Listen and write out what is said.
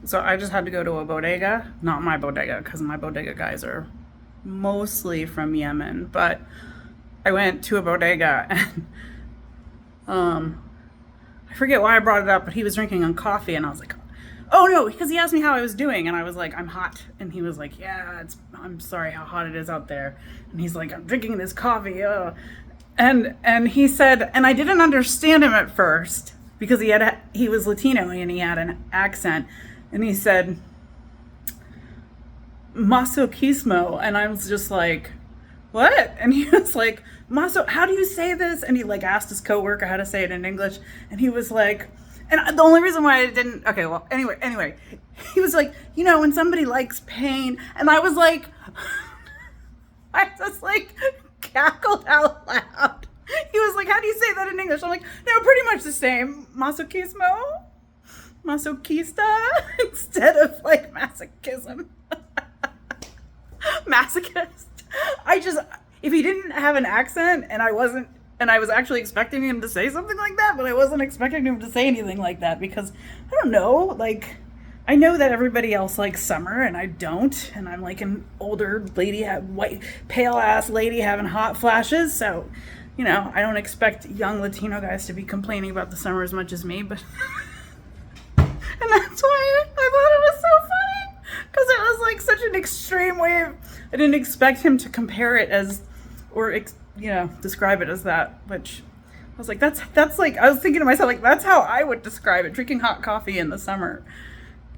So I just had to go to a bodega, not my bodega, because my bodega guys are mostly from Yemen, but I went to a bodega and um, I forget why I brought it up, but he was drinking on coffee, and I was like, "Oh no," because he asked me how I was doing, and I was like, "I'm hot," and he was like, "Yeah, I'm sorry how hot it is out there," and he's like, "I'm drinking this coffee," and he said, and I didn't understand him at first because he was Latino and he had an accent, and he said masoquismo, and I was just like, what? And he was like, Maso, how do you say this? And he like asked his coworker how to say it in English, and he was like, and the only reason why I didn't, okay, well, anyway, he was like, when somebody likes pain, and I was like, I just like cackled out loud. He was like, how do you say that in English? I'm like, no, pretty much the same. Masoquismo, masochista, instead of like masochism. Masochist. I just, if he didn't have an accent and I was actually expecting him to say something like that, but I wasn't expecting him to say anything like that because I don't know, like, I know that everybody else likes summer and I don't, and I'm like an older lady, white, pale ass lady having hot flashes, so, I don't expect young Latino guys to be complaining about the summer as much as me, but, and that's why I thought it was so funny because it was like such an extreme way of, I didn't expect him to compare it as, or describe it as that. Which I was like, that's like, I was thinking to myself like, that's how I would describe it, drinking hot coffee in the summer.